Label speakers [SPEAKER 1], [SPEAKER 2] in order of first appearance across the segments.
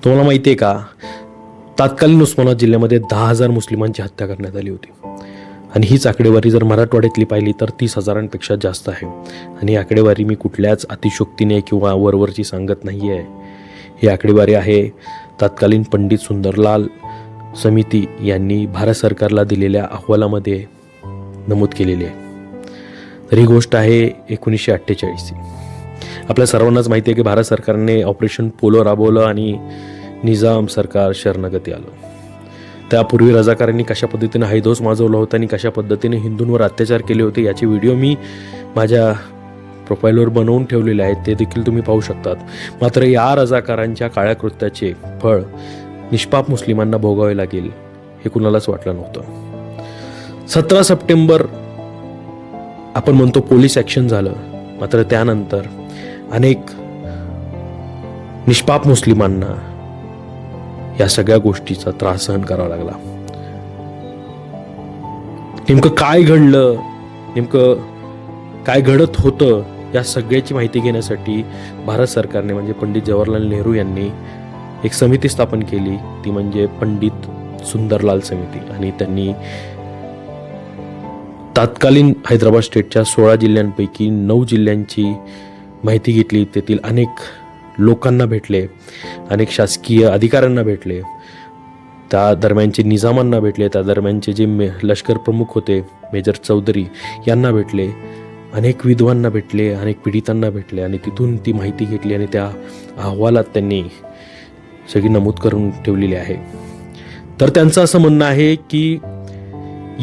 [SPEAKER 1] तुम्हाला माहिती आहे का, तत्कालीन उस्मानाबाद जिल्ह्यामध्ये 10,000 मुस्लिमांची हत्या करण्यात आली होती आणि हीच आकडेवारी जर मराठवाड्यातली पाहिली तर 30,000पेक्षा जास्त आहे. आणि ही आकडेवारी मी कुठल्याच अतिशयोक्तीने किंवा वरवरची सांगत नाही आहे. ही आकडेवारी आहे तत्कालीन पंडित सुंदरलाल समिती यांनी भारत सरकारला दिलेल्या अहवालामध्ये नमूद केलेली आहे. तर ही गोष्ट आहे 1948. आपल्या सर्वांनाच माहिती आहे की भारत सरकारने ऑपरेशन पोलो राबवलं आणि निजाम सरकार शरणागती आलं. त्यापूर्वी रजाकारांनी कशा पद्धतीने हैदोस माजवला होता आणि कशा पद्धतीने हिंदूंवर अत्याचार केले होते याचे व्हिडिओ मी माझ्या प्रोफाईलवर बनवून ठेवलेले आहेत, ते देखील तुम्ही पाहू शकतात. मात्र या रजाकारांच्या काळ्या कृत्याचे फळ निष्पाप मुस्लिमांना भोगावे लागेल हे कुणालाच वाटलं नव्हतं. 17 सप्टेंबर आपण म्हणतो पोलीस ॲक्शन झालं, मात्र त्यानंतर अनेक निष्पाप मुस्लिमांना या सगळ्या गोष्टीचा त्रास सहन करावा लागला. नेमकं काय घडलं, नेमकं काय घडत होतं या सगळ्याची माहिती घेण्यासाठी भारत सरकारने म्हणजे पंडित जवाहरलाल नेहरू यांनी एक समिती स्थापन केली, ती म्हणजे पंडित सुंदरलाल समिती. आणि त्यांनी तत्कालीन हैदराबाद स्टेटच्या 16 जिल्ह्यांपैकी 9 जिल्ह्यांची माहिती घेतली. तेथील अनेक लोकांना भेटले, अनेक शासकीय अधिकाऱ्यांना भेटले, त्या दरम्यानचे निजामांना भेटले, त्या दरम्यानचे जे लष्कर प्रमुख होते मेजर चौधरी यांना भेटले, अनेक विधवांना भेटले, अनेक पीडितांना भेटले आणि तिथून ती माहिती घेतली आणि त्या अहवालात त्यांनी सगळी नमूद करून ठेवलेली आहे. तर त्यांचं असं म्हणणं आहे की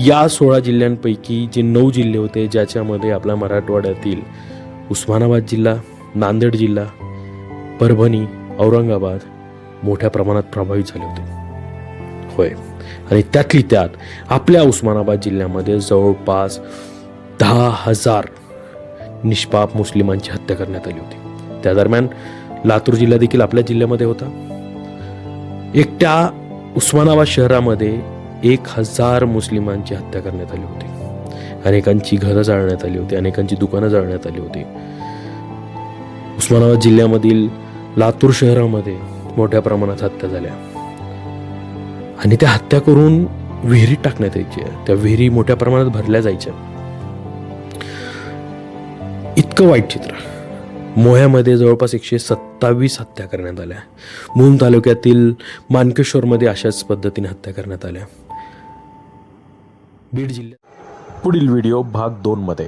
[SPEAKER 1] या 16 जिल्ह्यांपैकी जे 9 जिल्हे होते, ज्याच्यामध्ये आपल्या मराठवाड्यातील उस्मानाबाद जिल्हा, नांदेड जिल्हा, परभणी, औरंगाबाद मोठ्या प्रमाणात प्रभावित झाले होते. होय, आणि त्यातली त्यात आपल्या उस्मानाबाद जिल्ह्यामध्ये जवळपास 10,000 निष्पाप मुस्लिमांची हत्या करण्यात आली होती. त्या दरम्यान लातूर जिल्हा देखील आपल्या जिल्ह्यामध्ये होता. एकट्या उस्मानाबाद शहरामध्ये 1,000 मुस्लिमांची हत्या करण्यात आली होती. अनेकांची घरं जाळण्यात आली होती, अनेकांची दुकानं जाळण्यात आली होती. उस्मानाबाद जिल्ह्यामधील लातूर शहरामध्ये मोठ्या प्रमाणात हत्या झाल्या आणि त्या हत्या करून विहिरीत टाकण्यात यायच्या. त्या विहिरी मोठ्या प्रमाणात भरल्या जायच्या. इतकं वाईट चित्र. मोह्यामध्ये जवळपास 127 हत्या करण्यात आल्या. मून तालुक्यातील मानकेश्वरमध्ये अशाच पद्धतीने हत्या करण्यात आल्या. बीड जिल्ह्यात पुढील व्हिडिओ भाग 2 मध्ये.